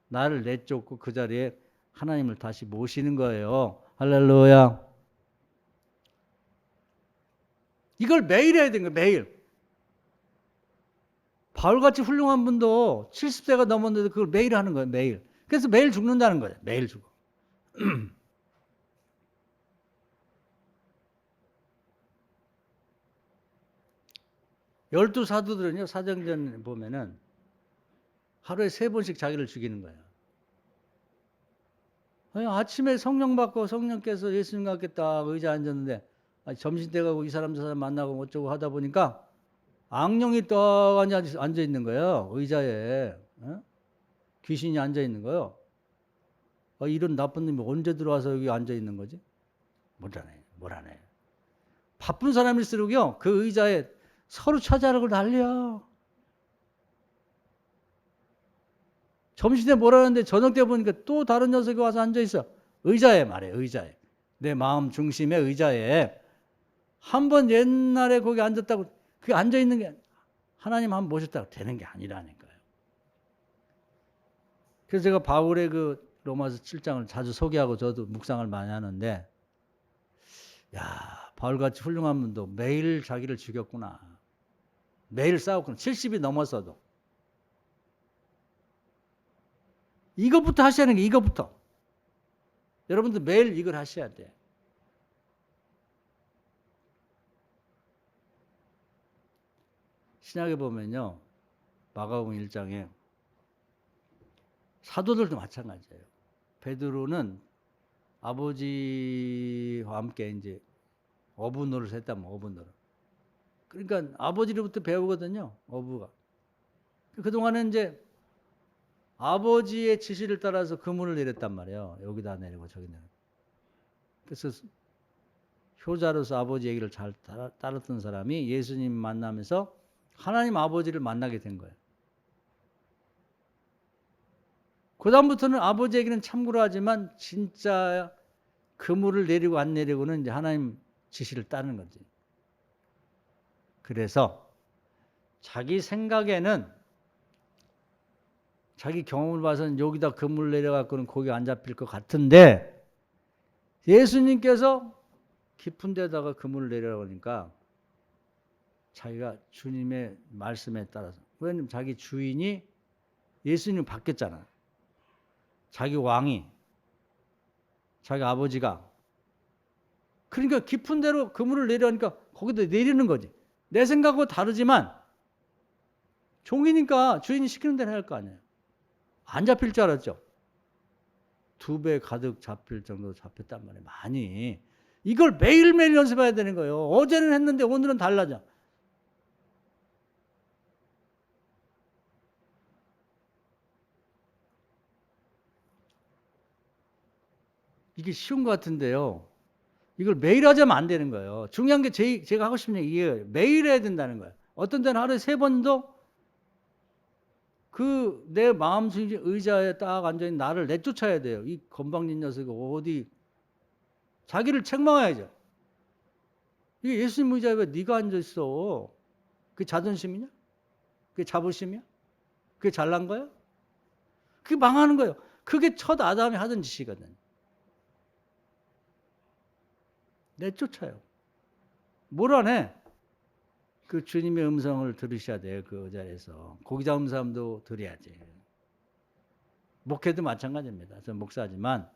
나를 내쫓고 그 자리에 하나님을 다시 모시는 거예요. 할렐루야. 이걸 매일 해야 되는 거예요. 매일. 바울같이 훌륭한 분도 70세가 넘었는데 그걸 매일 하는 거예요. 매일. 그래서 매일 죽는다는 거예요. 매일 죽어. 열두 사도들은요. 사도행전 보면은 하루에 3번씩 자기를 죽이는 거예요. 아침에 성령 받고 성령께서 예수님 같겠다 의자에 앉았는데 점심때 가고 이 사람 저 사람 만나고 어쩌고 하다 보니까 악령이 떡 앉아 있는 거예요. 의자에. 귀신이 앉아 있는 거예요. 이런 나쁜 놈이 언제 들어와서 여기 앉아 있는 거지? 뭐라네. 바쁜 사람일수록요, 그 의자에 서로 찾아라고 난리야. 점심때 뭐라는데 저녁 때 보니까 또 다른 녀석이 와서 앉아 있어. 의자에 말해, 의자에. 내 마음 중심의 의자에. 한 번 옛날에 거기 앉았다고, 그게 앉아 있는 게 하나님 한 번 모셨다고 되는 게 아니라니까요. 그래서 제가 바울의 그 로마서 7장을 자주 소개하고 저도 묵상을 많이 하는데, 야, 바울같이 훌륭한 분도 매일 자기를 죽였구나. 매일 싸웠구나. 70이 넘었어도. 이것부터 하셔야 하는 게 이것부터. 여러분들 매일 이걸 하셔야 돼. 신약에 보면요. 마가복음 1장에 사도들도 마찬가지예요. 베드로는 아버지와 함께 이제 어부 노릇을 했다면 어부 노릇. 그러니까 아버지로부터 배우거든요. 어부가. 그동안은 이제 아버지의 지시를 따라서 그물을 내렸단 말이에요. 여기다 내리고 저기 내리고. 그래서 효자로서 아버지 얘기를 잘 따랐던 사람이 예수님 만나면서 하나님 아버지를 만나게 된 거예요. 그 다음부터는 아버지 얘기는 참고로 하지만 진짜 그물을 내리고 안 내리고는 이제 하나님 지시를 따르는 거지. 그래서 자기 생각에는 자기 경험을 봐서는 여기다 그물 내려갖고는 거기 안 잡힐 것 같은데 예수님께서 깊은 데다가 그물을 내려가니까 자기가 주님의 말씀에 따라서 왜냐면 자기 주인이 예수님 바뀌었잖아. 자기 왕이 자기 아버지가 그러니까 깊은 데로 그물을 내려가니까 거기다 내리는 거지. 내 생각하고 다르지만 종이니까 주인이 시키는 대로 할 거 아니에요. 안 잡힐 줄 알았죠. 2배 가득 잡힐 정도로 잡혔단 말이에요. 많이. 이걸 매일매일 연습해야 되는 거예요. 어제는 했는데 오늘은 달라져. 이게 쉬운 것 같은데요. 이걸 매일 하자면 안 되는 거예요. 중요한 게 제가 하고 싶은 얘기 이게 매일 해야 된다는 거예요. 어떤 때는 하루에 3번도 그 내 마음 중심 의자에 딱 앉아있는 나를 내쫓아야 돼요. 이 건방진 녀석이 어디 자기를 책망해야죠. 이게 예수님 의자에 왜 네가 앉아있어? 그게 자존심이냐? 그게 자부심이야? 그게 잘난 거야? 그게 망하는 거예요. 그게 첫 아담이 하던 짓이거든요. 내쫓아요. 뭘 안 해? 그 주님의 음성을 들으셔야 돼요. 그 자리에서. 고기 잡은 사람도 들어야지. 목회도 마찬가지입니다. 저는 목사지만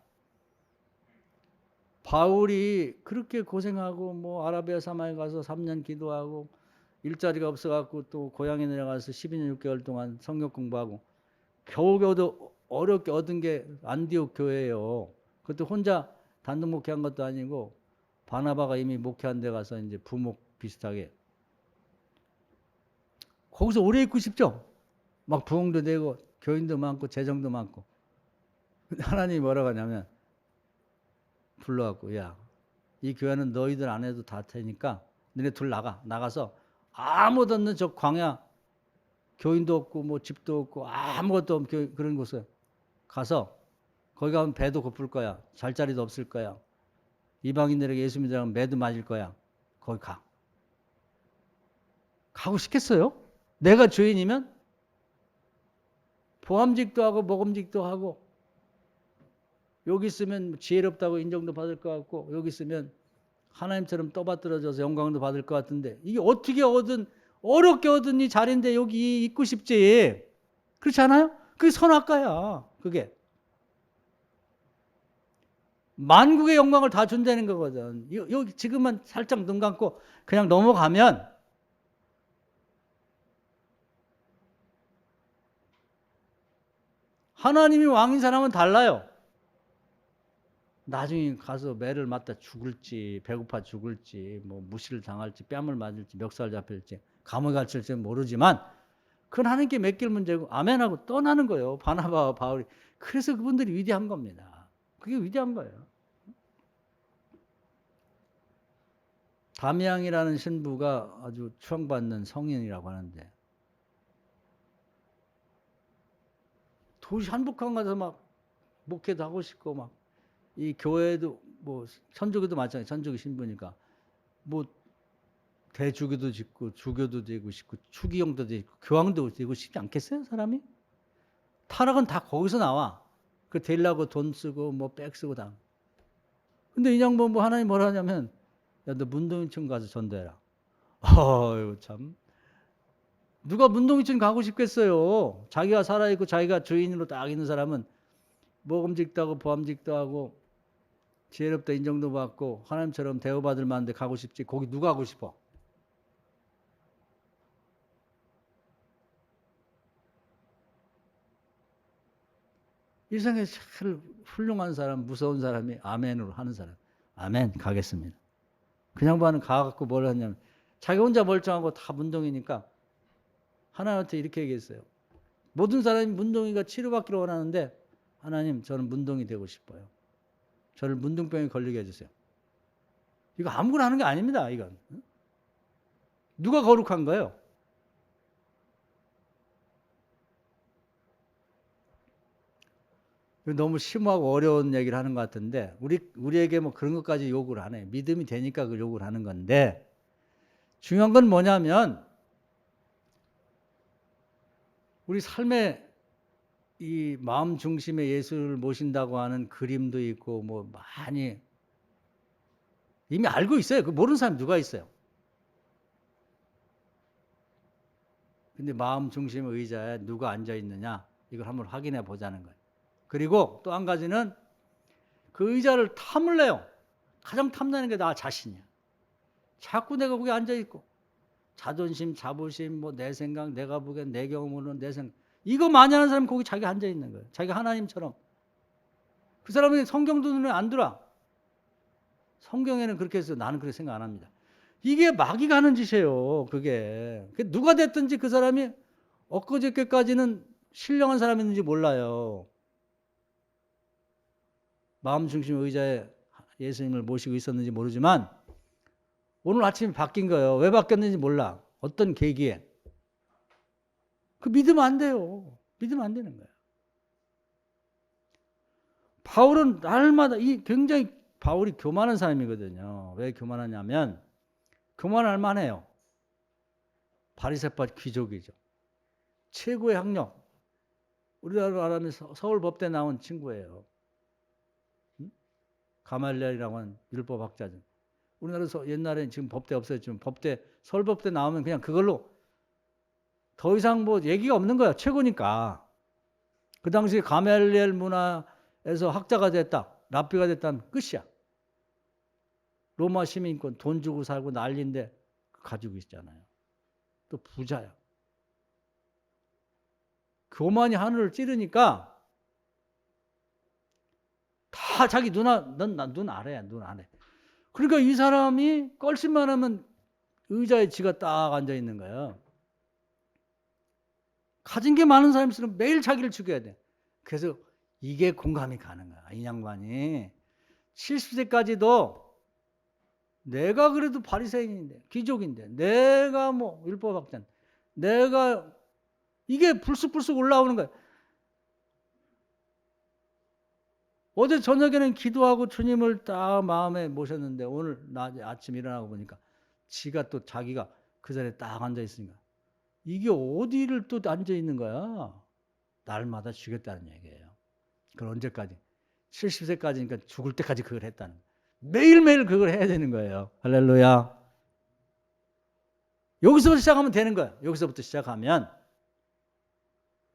바울이 그렇게 고생하고 뭐 아라비아 사막에 가서 3년 기도하고 일자리가 없어갖고 또 고향에 내려가서 12년 6개월 동안 성경 공부하고 겨우겨우 어렵게 얻은 게 안디옥 교회예요. 그것도 혼자 단독 목회한 것도 아니고 바나바가 이미 목회한 데 가서 이제 부목 비슷하게 거기서 오래 있고 싶죠? 막 부흥도 되고 교인도 많고 재정도 많고. 하나님이 뭐라고 하냐면 불러갖고 야, 이 교회는 너희들 안 해도 다 테니까 너네 둘 나가서 아무도 없는 저 광야 교인도 없고 뭐 집도 없고 아무것도 없는 그런 곳에 가서 거기 가면 배도 고플 거야. 잘 자리도 없을 거야. 이방인들에게 예수 믿으라면 매도 맞을 거야. 거기 가. 가고 싶겠어요? 내가 주인이면 보암직도 하고 먹음직도 하고 여기 있으면 지혜롭다고 인정도 받을 것 같고 여기 있으면 하나님처럼 떠받들어져서 영광도 받을 것 같은데 이게 어떻게 어렵게 얻은 이 자리인데 여기 있고 싶지. 그렇지 않아요? 그게 선악과야. 그게. 만국의 영광을 다 준다는 거거든. 여기 지금만 살짝 눈 감고 그냥 넘어가면 하나님이 왕인 사람은 달라요. 나중에 가서 매를 맞다 죽을지 배고파 죽을지 뭐 무시를 당할지 뺨을 맞을지 멱살 잡힐지 감옥에 갇힐지 모르지만 그건 하나님께 맡길 문제고 아멘하고 떠나는 거예요. 바나바와 바울이. 그래서 그분들이 위대한 겁니다. 그게 위대한 거예요. 담양이라는 신부가 아주 추앙받는 성인이라고 하는데 도시 한복판 가서 막 목회도 하고 싶고 막 이 교회도 뭐 천주교도 마찬가지 천주교 신부니까 뭐 대주교도 짓고 주교도 되고 싶고 추기경도 되고 교황도 되고 싶지 않겠어요 사람이? 타락은 다 거기서 나와. 그 되려고 돈 쓰고 뭐 백 쓰고 다. 근데 이 양반 뭐 하나님 뭐라 하냐면 야 너 문동인천 가서 전도해라. 어유 참 누가 문동인천 가고 싶겠어요. 자기가 살아있고 자기가 주인으로 딱 있는 사람은 먹음직도 하고 보암직도 하고 지혜롭다 인정도 받고 하나님처럼 대우받을 만한데 가고 싶지. 거기 누가 가고 싶어? 이 세상에 제일 훌륭한 사람, 무서운 사람이 아멘으로 하는 사람. 아멘 가겠습니다. 그냥 반은 가갖고 뭘 하냐면 자기 혼자 멀쩡하고 다 문동이니까 하나님한테 이렇게 얘기했어요. 모든 사람이 문동이가 치료받기를 원하는데 하나님 저는 문동이 되고 싶어요. 저를 문둥병에 걸리게 해주세요. 이거 아무거나 하는 게 아닙니다. 이건. 누가 거룩한 거예요? 너무 심하고 어려운 얘기를 하는 것 같은데 우리에게 뭐 그런 것까지 요구를 안 해요. 믿음이 되니까 그 요구를 하는 건데 중요한 건 뭐냐면 우리 삶의 이 마음 중심에 예수를 모신다고 하는 그림도 있고 뭐 많이 이미 알고 있어요. 그 모르는 사람 누가 있어요? 근데 마음 중심의 의자에 누가 앉아 있느냐 이걸 한번 확인해 보자는 거예요. 그리고 또 한 가지는 그 의자를 탐을 내요. 가장 탐나는 게 나 자신이야. 자꾸 내가 거기 앉아 있고 자존심, 자부심, 뭐 내 생각, 내가 보기엔 내 경험으로는 내 생각 이거 많이 하는 사람이 거기 자기 앉아 있는 거예요. 자기가 하나님처럼. 그 사람은 성경도 눈에 안 들어. 성경에는 그렇게 해서 나는 그렇게 생각 안 합니다. 이게 마귀가 하는 짓이에요. 그게. 누가 됐든지 그 사람이 엊그저께까지는 신령한 사람이었는지 몰라요. 마음 중심 의자에 예수님을 모시고 있었는지 모르지만 오늘 아침에 바뀐 거예요. 왜 바뀌었는지 몰라. 어떤 계기에. 그 믿으면 안 돼요. 믿으면 안 되는 거예요. 바울은 날마다 굉장히 바울이 교만한 사람이거든요. 왜 교만하냐면 교만할 만해요. 바리새파 귀족이죠. 최고의 학력. 우리나라 말하면 서울법대 나온 친구예요. 가말리엘이라고 하는 율법학자죠. 우리나라에서 옛날에 지금 법대 없어졌지만 서울법대 나오면 그냥 그걸로 더 이상 뭐 얘기가 없는 거야. 최고니까. 그 당시에 가말리엘 문화에서 학자가 됐다. 랍비가 됐다는 끝이야. 로마 시민권 돈 주고 살고 난리인데 가지고 있잖아요. 또 부자야. 교만이 하늘을 찌르니까 다 자기 눈 아래야. 눈 아래. 그러니까 이 사람이 껄심만 하면 의자에 지가 딱 앉아 있는 거야. 가진 게 많은 사람일수록 매일 자기를 죽여야 돼. 그래서 이게 공감이 가는 거야. 이 양반이 70세까지도 내가 그래도 바리새인인데 귀족인데 내가 뭐 율법학자인데 내가 이게 불쑥불쑥 올라오는 거야. 어제 저녁에는 기도하고 주님을 딱 마음에 모셨는데 오늘 낮에 아침 일어나고 보니까 지가 또 자기가 그 자리에 딱 앉아 있으니까 이게 어디를 또 앉아 있는 거야. 날마다 죽였다는 얘기예요. 그걸 언제까지? 70세까지니까 죽을 때까지 그걸 했다는 거예요. 매일매일 그걸 해야 되는 거예요. 할렐루야. 여기서부터 시작하면 되는 거예요. 여기서부터 시작하면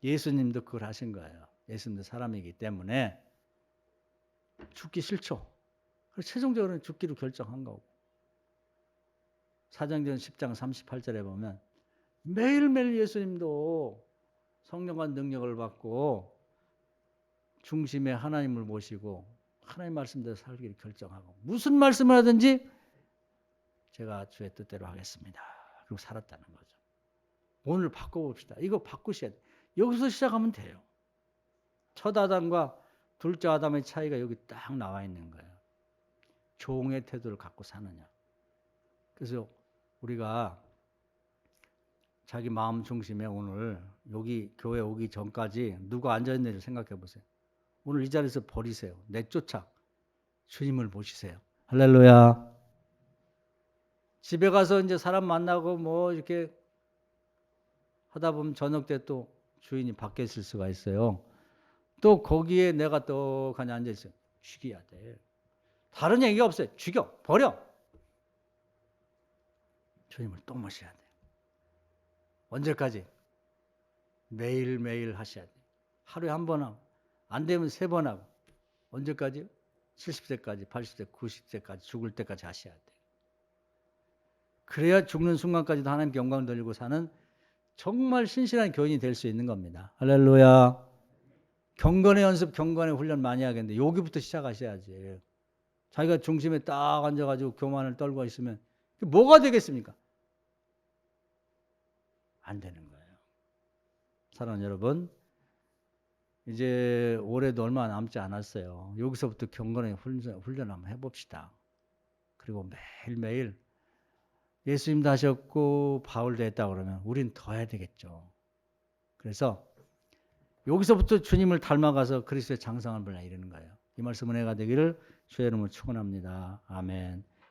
예수님도 그걸 하신 거예요. 예수님도 사람이기 때문에 죽기 싫죠. 그래서 최종적으로는 죽기로 결정한 거고. 사도행전 10장 38절에 보면 매일매일 예수님도 성령과 능력을 받고 중심에 하나님을 모시고 하나님 말씀대로 살기를 결정하고 무슨 말씀을 하든지 제가 주의 뜻대로 하겠습니다. 그리고 살았다는 거죠. 오늘 바꿔봅시다. 이거 바꾸셔야 돼요. 여기서 시작하면 돼요. 첫 아담과 둘째 아담의 차이가 여기 딱 나와 있는 거예요. 종의 태도를 갖고 사느냐. 그래서 우리가 자기 마음 중심에 오늘 여기 교회 오기 전까지 누가 앉아있는지 생각해 보세요. 오늘 이 자리에서 버리세요. 내쫓아 주님을 모시세요. 할렐루야. 집에 가서 이제 사람 만나고 뭐 이렇게 하다 보면 저녁 때 또 주인이 밖에 있을 수가 있어요. 또 거기에 내가 떡하니 앉아있어요. 죽여야 돼. 다른 얘기가 없어요. 죽여. 버려. 주님을 또 모셔야 돼. 언제까지? 매일매일 하셔야 돼. 하루에 한 번 하고 안 되면 3번 하고 언제까지? 70세까지 80세 90세까지 죽을 때까지 하셔야 돼. 그래야 죽는 순간까지도 하나님께 영광을 돌리고 사는 정말 신실한 교인이 될 수 있는 겁니다. 할렐루야. 경건의 연습, 경건의 훈련 많이 하겠는데 여기부터 시작하셔야지. 자기가 중심에 딱 앉아가지고 교만을 떨고 있으면 뭐가 되겠습니까? 안 되는 거예요. 사랑하는 여러분, 이제 올해도 얼마 남지 않았어요. 여기서부터 경건의 훈련 한번 해봅시다. 그리고 매일매일 예수님도 하셨고 바울도 했다고 그러면 우린 더 해야 되겠죠. 그래서 여기서부터 주님을 닮아가서 그리스도의 장성한 분을 이루는 거예요. 이 말씀 은혜가 되기를 주의 이름으로 축원합니다. 아멘.